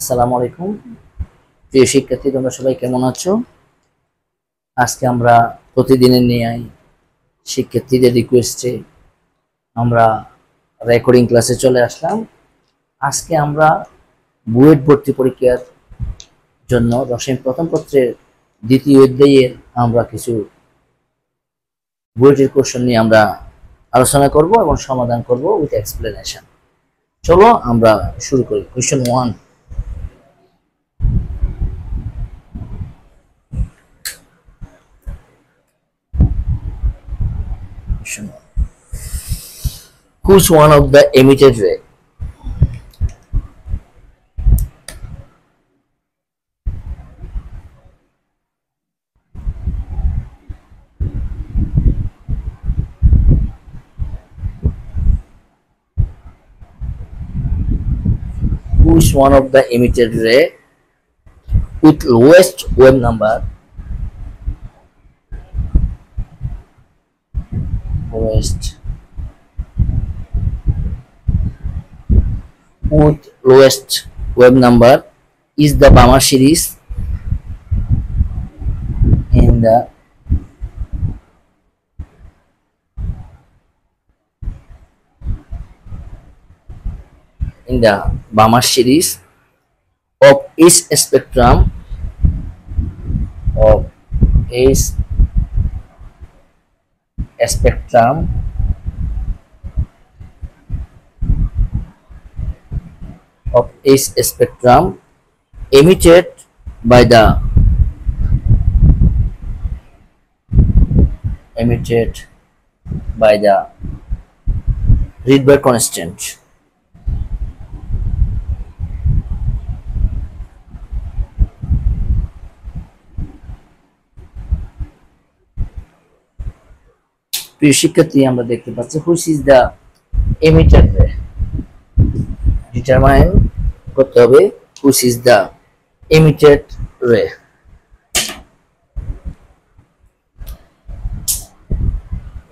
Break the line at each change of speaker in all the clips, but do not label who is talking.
আসসালামু আলাইকুম প্রিয় শিক্ষার্থী, তোমরা সবাই কেমন আছো? আজকে আমরা প্রতিদিনের ন্যায় শিক্ষার্থীদের রিকোয়েস্টে আমরা রেকর্ডিং ক্লাসে চলে আসলাম। আজকে আমরা বুয়েট ভর্তি পরীক্ষার জন্য রসায়ন প্রথম পত্রের দ্বিতীয় অধ্যায়ের আমরা কিছু বুয়েটের কোশ্চেন নিয়ে আমরা আলোচনা করব এবং সমাধান করব উইথ এক্সপ্লেনেশন। চলো আমরা শুরু করি। Question 1, which one of the emitted ray which one of the emitted ray with lowest wave number is the Balmer series in the Balmer series of its spectrum of its spectrum emitted by the Rydberg constant. প্রিয় শিক্ষার্থী, আমরা দেখতে পাচ্ছি which is the emitter রে। Determine করতে হবে which is the emitted রে।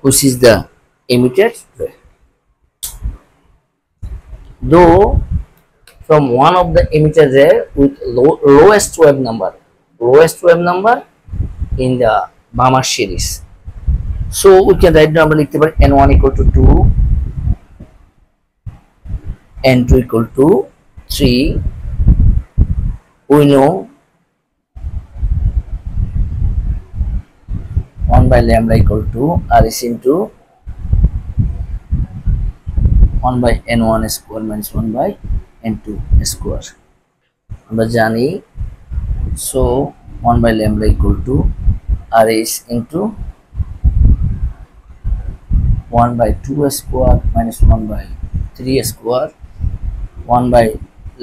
Which is the emitted ray. Though from one of the emitted ray with lowest wave number in the Balmer series. So we can write down n1 equal to 2, n2 equal to 3. We know 1 by lambda equal to RS into 1 by n1 square minus 1 by n2 square. আমরা জানি, so 1 by lambda equal to RS into 1 by 2 square minus 1 by 3 square. 1 by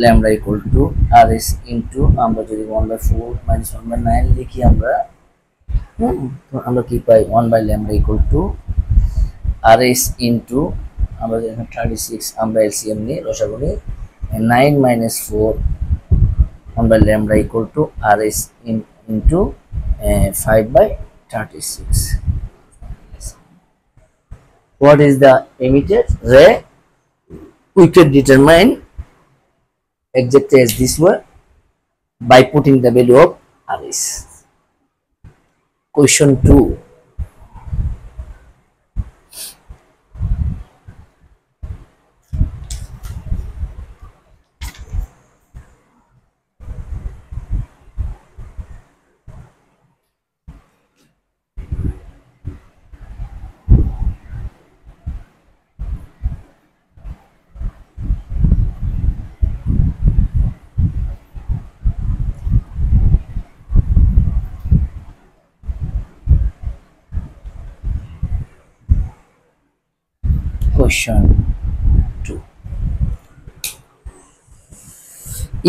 lambda equal to RS into আমরা যদি 1 by 4 minus 1 by 9 লিখি আমরা কি পাই 1 by lambda equal to RS into আমরা যখন 36 আমরা LCM নিয়ে লসাগু নিই 9 minus 4 1 by lambda equal to RS into 5 by 36. What is the emitted ray? We can determine exactly as this way by putting the value of RS. Question 2. Question 2.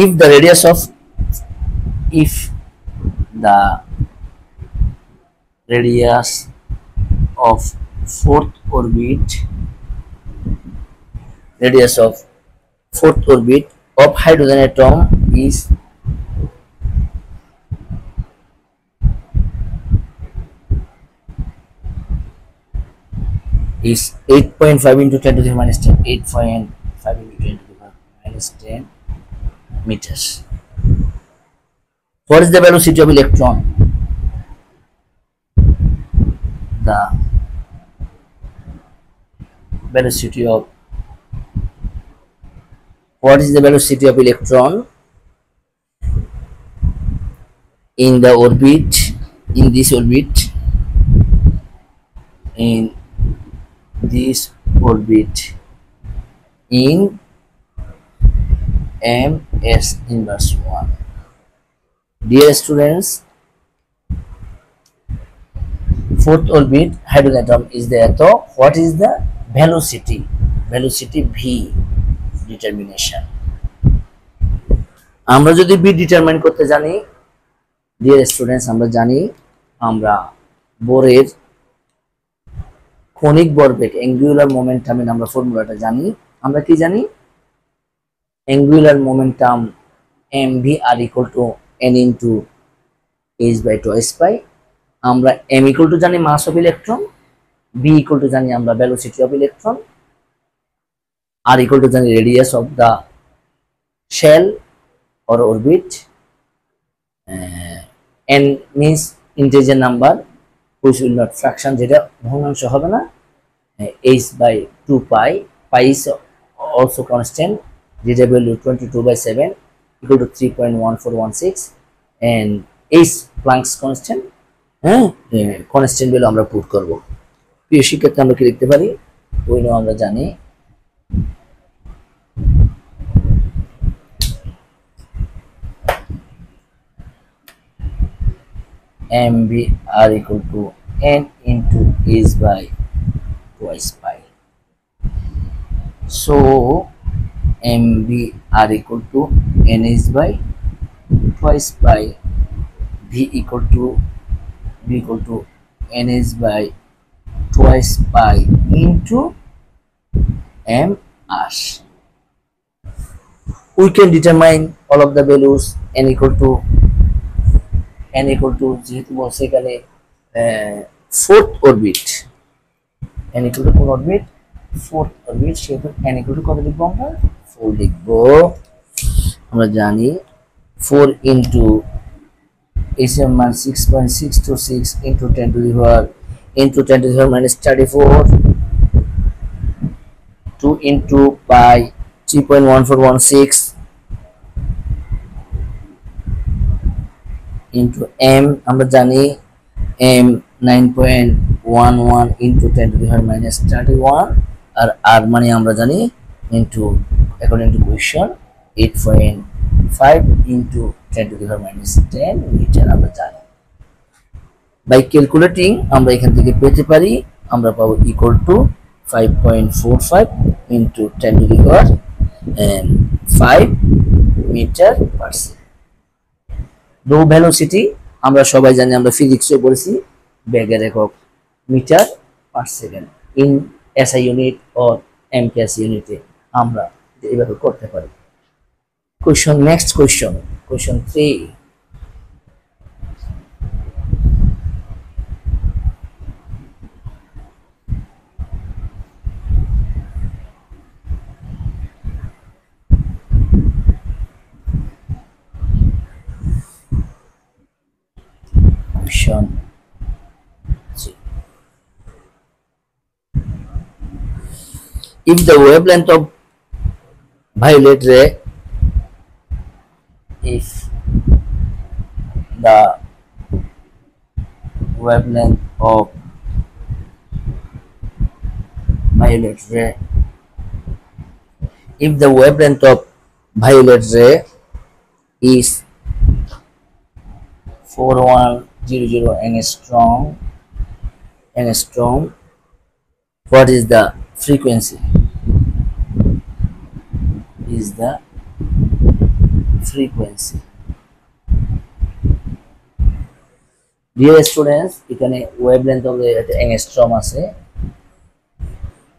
If the radius of fourth orbit of hydrogen atom is 8.5 into 10 to the minus 10, 8.5 into 10 to the minus 10 meters. What is the velocity of electron? The velocity of what is the velocity of electron in the orbit, in this orbit, in this orbit, in ms inverse 1. Dear students, fourth orbit hydrogen atom is there. So what is the velocity? Velocity v determination. আমরা যদি v determine করতে জানি, dear students, আমরা জানি আমরা বোরের কণিক ভরবেগ angular মোমেন্টামের আমরা ফর্মুলাটা জানি। আমরা কি জানি? Angular momentum mv r equal to n into h by twice pi। আমরা m equal to জানি mass of electron, v equal to জানি আমরা velocity of electron, r equal to জানি radius of the shell or orbit, n means integer number which will not fraction, যেটা ভগ্নাংশ হবে না, h by 2 pi, pi is also constant, যেটা value 22/7 equal to 3.1416, and h Planck's constant, constant value আমরা put করব। প্রিয় শিক্ষার্থী, আমরা কি লিখতে পারি? ওই নো আমরা জানি mv r equal to n into h by twice pi. So mv r equal to nh by twice pi, v equal to nh by twice pi into m r. We can determine all of the values n equal to যেহেতু বলছে এখানে fourth orbit, n equal to কোন orbit? Fourth orbit, সেহেতু n equal to কত লিখবো? আমরা 4 লিখবো। আমরা জানি 4 into HM মান 6.626 into 10 to the power minus 34, 2 into pi 3.1416 into m, আমরা জানি m 9.11 into 10 to the power minus 31, R r মানে আমরা জানি into according to question 8.5 into 10 to the power minus 10 metre আমরা জানি। বাই ক্যালকুলেটিং আমরা এখান থেকে পেতে পারি, আমরা পাবো equal to 5.45 into 10 to the power 5 metre per second. Low velocity আমরা সবাই জানি, আমরা ফিজিক্সে পড়েছি, বেগের একক metre per second. In SI unit or MKS ইউনিটে আমরা এইভাবে করতে পারি। Question, next question, question 3। If the wavelength of violet ray, if the wavelength of violet ray, if the wavelength of violet ray is 4100 angstrom, what is the frequency? Is the frequency. Dear students, এখানে wavelength of the angstrom আছে,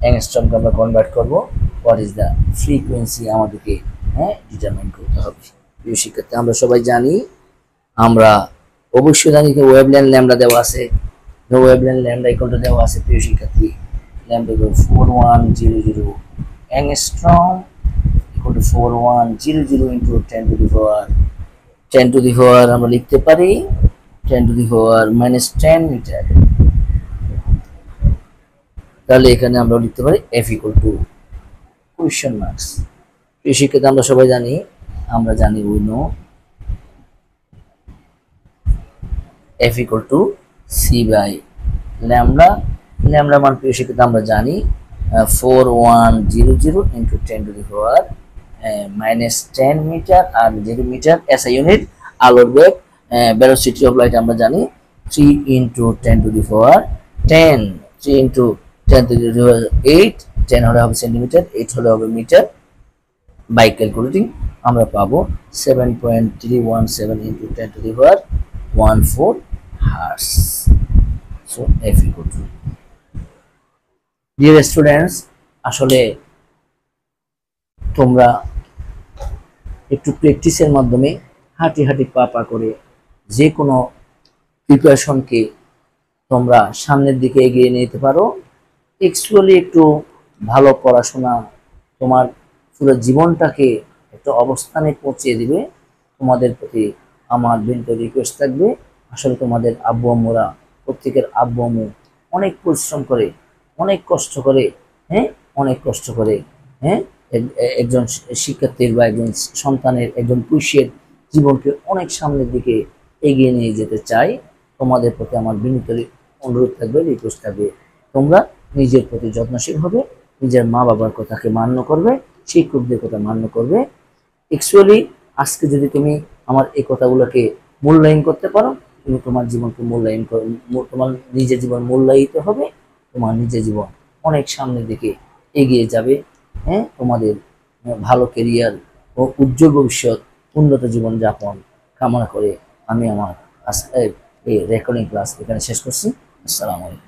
angstrom কে আমরা convert করব, what is the frequency আমাদেরকে determine করতে হবে। প্রিয় শিক্ষার্থী, আমরা সবাই জানি, আমরা অবশ্যই জানি যে ওয়েভলেন্থ ল্যামডা দেওয়া আছে, ওয়েভলেন্থ ল্যামডা ইকুয়াল টু দেওয়া আছে। প্রিয় শিক্ষার্থী, lambda equal 4100 angstrom equal to 4100 into 10 to the power 10 to the power আমরা লিখতে পারি 10 to the power minus 10 metre. তাহলে এখানে আমরা লিখতে পারি f equal to question marks। এই শিক্ষাতে আমরা সবাই জানি, we know f equal to c by lambda। lambda মান প্রিয় শিক্ষাতে আমরা জানি 4100 into 10 to the power minus 10 metre, আর 0 মিটার SI ইউনিট। আলোর বেগ velocity of light আমরা জানি 3 into 10 to the power 10, 3 into 10 to the power 8, 10 হলে হবে সেন্টিমিটার, 8 হলে হবে মিটার। বাই ক্যালকুলেটিং আমরা পাবো 7.317 into 10 to the power 14 hertz। so f equal to dear students, আসলে তোমরা একটু প্র্যাকটিসের মাধ্যমে হাঁটি হাঁটি পা পা করে যে কোনো প্রিপারেশনকে তোমরা সামনের দিকে এগিয়ে নিতে পারো। অ্যাকচুয়ালি একটু ভালো পড়াশোনা তোমার পুরো জীবনটাকে একটা অবস্থানে পৌঁছে দিবে। তোমাদের প্রতি আমার বিনীত রিকোয়েস্ট থাকবে, আসলে তোমাদের আব্বু আম্মুরা, প্রত্যেকের আব্বু আম্মু অনেক পরিশ্রম করে, অনেক কষ্ট করে, অনেক কষ্ট করে একজন শিক্ষার্থীর বা একজন সন্তানের, একজন পুরুষের জীবনকে অনেক সামনের দিকে এগিয়ে নিয়ে যেতে চাই। তোমাদের প্রতি আমার বিনীত অনুরোধ থাকবে, রিকোয়েস্ট থাকবে, তোমরা নিজের প্রতি যত্নশীল হবে, নিজের মা বাবার কথাকে মান্য করবে, শিক্ষকদের কথা মান্য করবে। অ্যাকচুয়ালি আজকে যদি তুমি আমার এই কথাগুলোকে মূল্যায়ন করতে পারো, তুমি তোমার জীবনকে মূল্যায়ন করো, তোমার নিজের জীবন মূল্যায়িত হবে, তোমার নিজের জীবন অনেক সামনের দিকে এগিয়ে যাবে। তোমাদের ভালো ক্যারিয়ার ও উজ্জ্বল ভবিষ্যৎ, উন্নত জীবন যাপন কামনা করে আমি আমার এই রেকর্ডিং ক্লাস এখানে শেষ করছি। আসসালামু আলাইকুম।